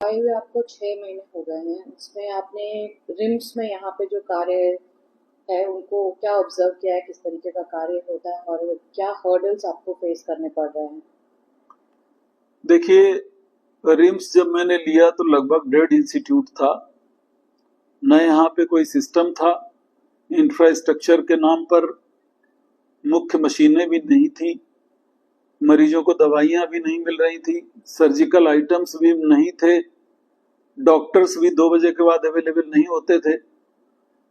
आए हुए आपको 6 महीने हो गए हैं। इसमें आपने रिम्स में यहाँ पे जो कार्य है उनको क्या ऑब्जर्व किया है, किस तरीके का कार्य होता है और क्या हर्डल्स आपको फेस करने पड़ रहे हैं? देखिए, रिम्स जब मैंने लिया तो लगभग 1.5 इंस्टीट्यूट था। न यहाँ पे कोई सिस्टम था, इंफ्रास्ट्रक्चर के नाम पर मुख्य मशीनें भी नहीं थी, मरीजों को दवाइयाँ भी नहीं मिल रही थी, सर्जिकल आइटम्स भी नहीं थे, डॉक्टर्स भी 2 बजे के बाद अवेलेबल नहीं होते थे।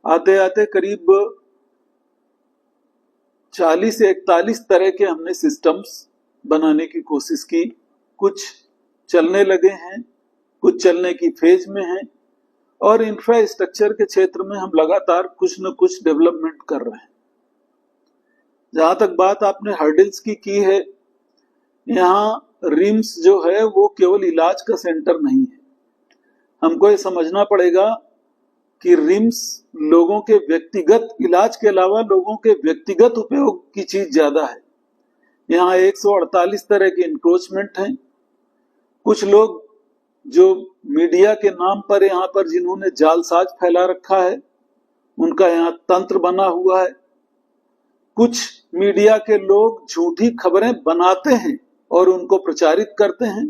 आते आते करीब 40 से 41 तरह के हमने सिस्टम्स बनाने की कोशिश की। कुछ चलने लगे हैं, कुछ चलने की फेज में हैं और इंफ्रास्ट्रक्चर के क्षेत्र में हम लगातार कुछ न कुछ डेवलपमेंट कर रहे हैं। जहां तक बात आपने हर्डल्स की है, यहाँ रिम्स जो है वो केवल इलाज का सेंटर नहीं है। हमको ये समझना पड़ेगा कि रिम्स लोगों के व्यक्तिगत इलाज के अलावा लोगों के व्यक्तिगत उपयोग की चीज ज्यादा है। यहाँ 148 तरह के इंक्रोचमेंट हैं। कुछ लोग जो मीडिया के नाम पर यहाँ पर जिन्होंने जालसाज फैला रखा है, उनका यहाँ तंत्र बना हुआ है। कुछ मीडिया के लोग झूठी खबरें बनाते हैं और उनको प्रचारित करते हैं,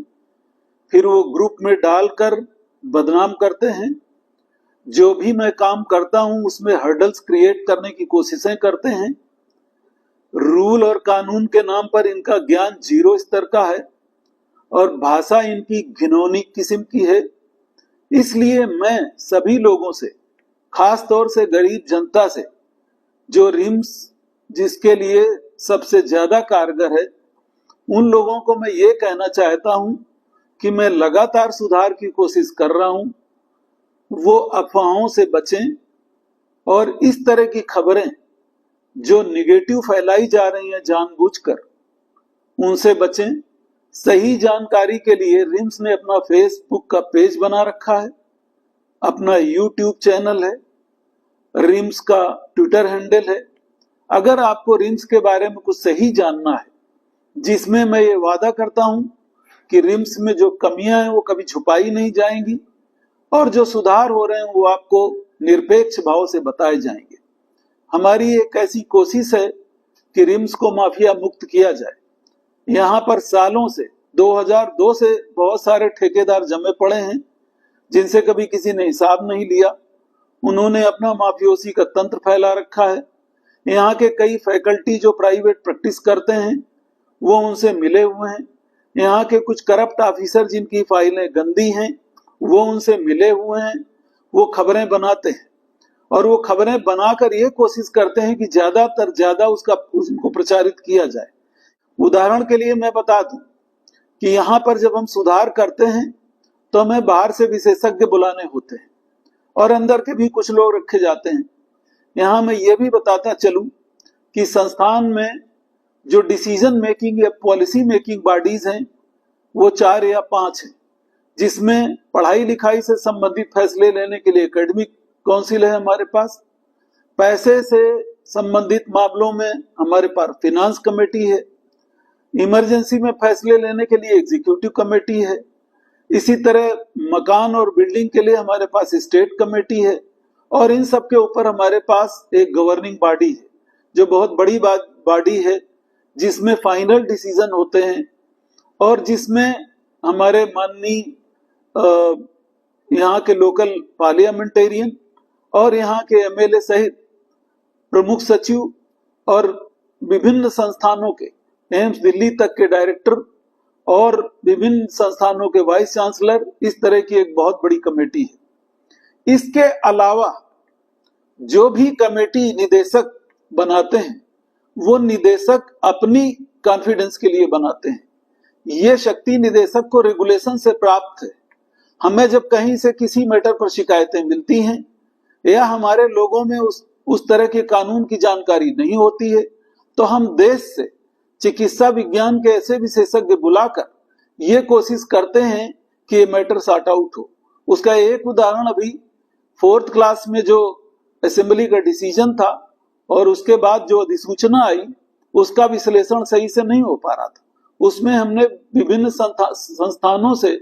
फिर वो ग्रुप में डालकर बदनाम करते हैं। जो भी मैं काम करता हूं उसमें हर्डल्स क्रिएट करने की कोशिशें करते हैं। रूल और कानून के नाम पर इनका ज्ञान 0 स्तर का है और भाषा इनकी घिनौनी किस्म की है। इसलिए मैं सभी लोगों से, खास तौर से गरीब जनता से, जो रिम्स जिसके लिए सबसे ज्यादा कारगर है, उन लोगों को मैं ये कहना चाहता हूं कि मैं लगातार सुधार की कोशिश कर रहा हूं। वो अफवाहों से बचें और इस तरह की खबरें जो निगेटिव फैलाई जा रही हैं जानबूझकर, उनसे बचें। सही जानकारी के लिए रिम्स ने अपना फेसबुक का पेज बना रखा है, अपना यूट्यूब चैनल है, रिम्स का ट्विटर हैंडल है। अगर आपको रिम्स के बारे में कुछ सही जानना है, जिसमें मैं ये वादा करता हूं कि रिम्स में जो कमियां हैं वो कभी छुपाई नहीं जाएंगी और जो सुधार हो रहे हैं वो आपको निरपेक्ष भाव से बताए जाएंगे। हमारी एक ऐसी कोशिश है कि रिम्स को माफिया मुक्त किया जाए। यहाँ पर सालों से 2002 से बहुत सारे ठेकेदार जमे पड़े हैं जिनसे कभी किसी ने हिसाब नहीं लिया। उन्होंने अपना माफियोसी का तंत्र फैला रखा है। यहाँ के कई फैकल्टी जो प्राइवेट प्रैक्टिस करते हैं वो उनसे मिले हुए हैं। यहाँ के कुछ करप्ट ऑफिसर जिनकी फाइलें गंदी हैं वो उनसे मिले हुए हैं। वो खबरें बनाते हैं और वो खबरें बनाकर ये कोशिश करते हैं कि ज्यादातर ज्यादा उसको प्रचारित किया जाए। उदाहरण के लिए मैं बता दूं कि यहाँ पर जब हम सुधार करते हैं तो हमें बाहर से विशेषज्ञ बुलाने होते हैं और अंदर के भी कुछ लोग रखे जाते हैं। यहाँ मैं ये भी बताता चलूं कि संस्थान में जो डिसीजन मेकिंग या पॉलिसी मेकिंग बॉडीज हैं वो 4 या 5 हैं, जिसमें पढ़ाई लिखाई से संबंधित फैसले लेने के लिए एकेडमिक काउंसिल है हमारे पास, पैसे से संबंधित मामलों में हमारे पास फिनांस कमेटी है, इमरजेंसी में फैसले लेने के लिए एग्जीक्यूटिव कमेटी है, इसी तरह मकान और बिल्डिंग के लिए हमारे पास स्टेट कमेटी है और इन सब के ऊपर हमारे पास एक गवर्निंग बॉडी है जो बहुत बड़ी बॉडी है, जिसमें फाइनल डिसीजन होते हैं और जिसमें हमारे माननीय यहाँ के लोकल पार्लियामेंटेरियन और यहाँ के एमएलए सहित प्रमुख सचिव और विभिन्न संस्थानों के, एम्स दिल्ली तक के डायरेक्टर और विभिन्न संस्थानों के वाइस चांसलर, इस तरह की एक बहुत बड़ी कमेटी है। इसके अलावा जो भी कमेटी निदेशक बनाते हैं वो निदेशक अपनी कॉन्फिडेंस के लिए बनाते हैं। ये शक्ति निदेशक को रेगुलेशन से प्राप्त है। हमें जब कहीं से किसी मैटर पर शिकायतें मिलती हैं या हमारे लोगों में उस तरह के कानून की जानकारी नहीं होती है तो हम देश से चिकित्सा विज्ञान के ऐसे विशेषज्ञ बुलाकर ये कोशिश करते हैं कि ये मैटर सॉर्ट आउट हो। उसका एक उदाहरण अभी 4th क्लास में जो असेंबली का डिसीजन था और उसके बाद जो अधिसूचना आई उसका विश्लेषण सही से नहीं हो पा रहा था। उसमें हमने विभिन्न संस्थानों से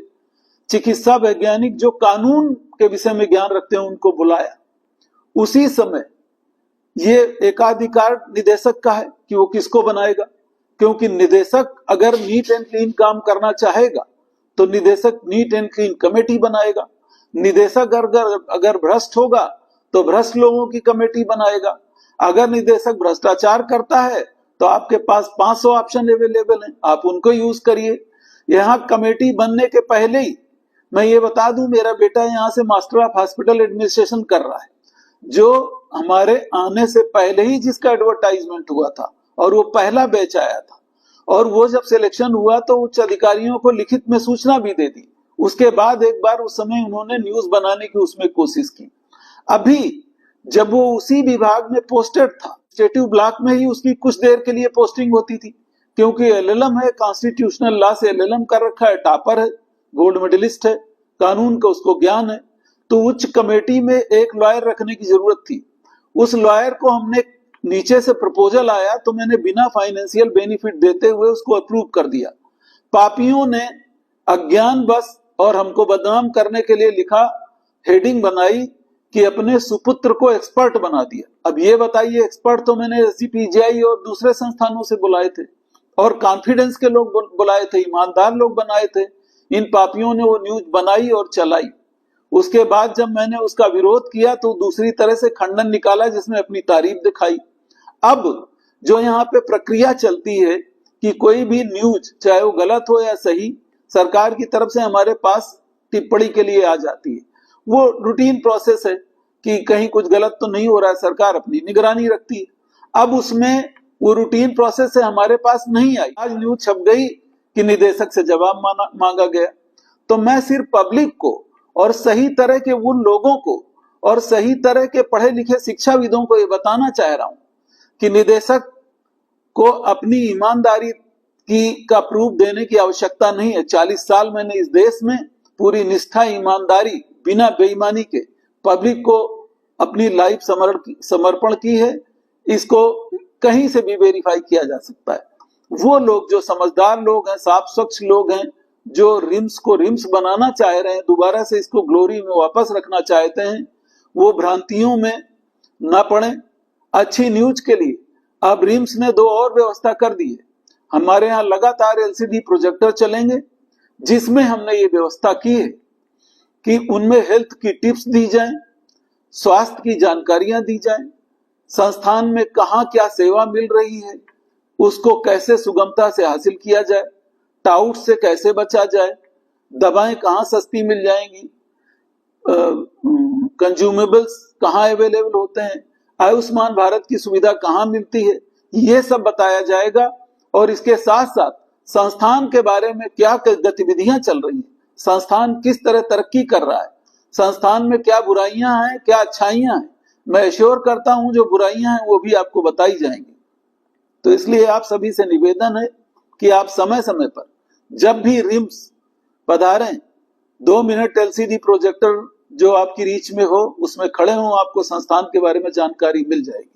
चिकित्सा वैज्ञानिक जो कानून के विषय में ज्ञान रखते हैं उनको बुलाया। उसी समय ये एकाधिकार निदेशक का है कि वो किसको बनाएगा, क्योंकि निदेशक अगर नीट एंड क्लीन काम करना चाहेगा तो निदेशक नीट एंड क्लीन कमेटी बनाएगा। निदेशक अगर भ्रष्ट होगा तो भ्रष्ट लोगों की कमेटी बनाएगा। अगर निदेशक भ्रष्टाचार करता है तो आपके पास 500 ऑप्शन अवेलेबल हैं, आप उनको यूज करिए। यहाँ कमेटी बनने के पहले ही मैं ये बता दूं, मेरा बेटा यहाँ से मास्टर ऑफ हॉस्पिटल एडमिनिस्ट्रेशन कर रहा है, जो हमारे आने से पहले ही जिसका एडवर्टाइजमेंट हुआ था और वो पहला बैच आया था, और वो जब सिलेक्शन हुआ तो उच्च अधिकारियों को लिखित में सूचना भी दे दी। उसके बाद एक बार उस समय उन्होंने न्यूज बनाने की उसमें कोशिश की। अभी जब वो उसी विभाग में पोस्टेड था, स्टेटिव ब्लॉक में ही उसकी कुछ देर के लिए पोस्टिंग होती थी, क्योंकि एलएलएम है, कॉन्स्टिट्यूशनल लॉ से एलएलएम कर रखा है, टॉपर है, गोल्ड मेडलिस्ट है, कानून का उसको ज्ञान है। तो उच्च कमेटी में एक लॉयर रखने की जरूरत थी। उस लॉयर को हमने नीचे से प्रपोजल आया तो मैंने बिना फाइनेंशियल बेनिफिट देते हुए उसको अप्रूव कर दिया। पापियों ने अज्ञान बस और हमको बदनाम करने के लिए लिखा, हेडिंग बनाई कि अपने सुपुत्र को एक्सपर्ट बना दिया। अब ये बताइए, एक्सपर्ट तो मैंने एसजीपीजीआई और दूसरे संस्थानों से बुलाए थे और कॉन्फिडेंस के लोग बुलाए थे, ईमानदार लोग बनाए थे। इन पापियों ने वो न्यूज बनाई और चलाई। उसके बाद जब मैंने उसका विरोध किया तो दूसरी तरह से खंडन निकाला जिसमें अपनी तारीफ दिखाई। अब जो यहाँ पे प्रक्रिया चलती है कि कोई भी न्यूज चाहे वो गलत हो या सही, सरकार की तरफ से हमारे पास टिप्पणी के लिए आ जाती है। वो रूटीन प्रोसेस है कि कहीं कुछ गलत तो नहीं हो रहा है, सरकार अपनी निगरानी रखती है। अब उसमें वो रूटीन प्रोसेस से हमारे पास नहीं आई। आज न्यूज छप गई कि निदेशक से जवाब मांगा गया। तो मैं सिर्फ पब्लिक को और सही तरह के उन लोगों को और सही तरह के पढ़े लिखे शिक्षाविदों को ये बताना चाह रहा हूं कि निदेशक को अपनी ईमानदारी का प्रूफ देने की आवश्यकता नहीं है। 40 साल मैंने इस देश में पूरी निष्ठा, ईमानदारी, बिना बेईमानी के पब्लिक को अपनी लाइफ समर्पण की है। इसको कहीं से भी वेरीफाई किया जा सकता है। वो लोग जो समझदार लोग हैं, साफ स्वच्छ लोग हैं, जो रिम्स को रिम्स बनाना चाह रहे हैं, दोबारा से इसको ग्लोरी में वापस रखना चाहते हैं, वो भ्रांतियों में न पड़े। अच्छी न्यूज के लिए अब रिम्स ने 2 और व्यवस्था कर दी है। हमारे यहाँ लगातार एलसीडी प्रोजेक्टर चलेंगे जिसमें हमने ये व्यवस्था की है कि उनमें हेल्थ की टिप्स दी जाएं, स्वास्थ्य की जानकारियां दी जाएं, संस्थान में कहाँ क्या सेवा मिल रही है उसको कैसे सुगमता से हासिल किया जाए, टाउट से कैसे बचा जाए, दवाएं कहाँ सस्ती मिल जाएंगी, कंज्यूमेबल्स कहाँ अवेलेबल होते हैं, आयुष्मान भारत की सुविधा कहाँ मिलती है, ये सब बताया जाएगा। और इसके साथ साथ संस्थान के बारे में क्या गतिविधियां चल रही हैं, संस्थान किस तरह तरक्की कर रहा है, संस्थान में क्या बुराइयां हैं, क्या अच्छाइयां हैं। मैं एश्योर करता हूं जो बुराइयां हैं वो भी आपको बताई जाएंगी। तो इसलिए आप सभी से निवेदन है कि आप समय समय पर जब भी रिम्स पधारें, 2 मिनट एलसीडी प्रोजेक्टर जो आपकी रीच में हो उसमें खड़े हों, आपको संस्थान के बारे में जानकारी मिल जाएगी।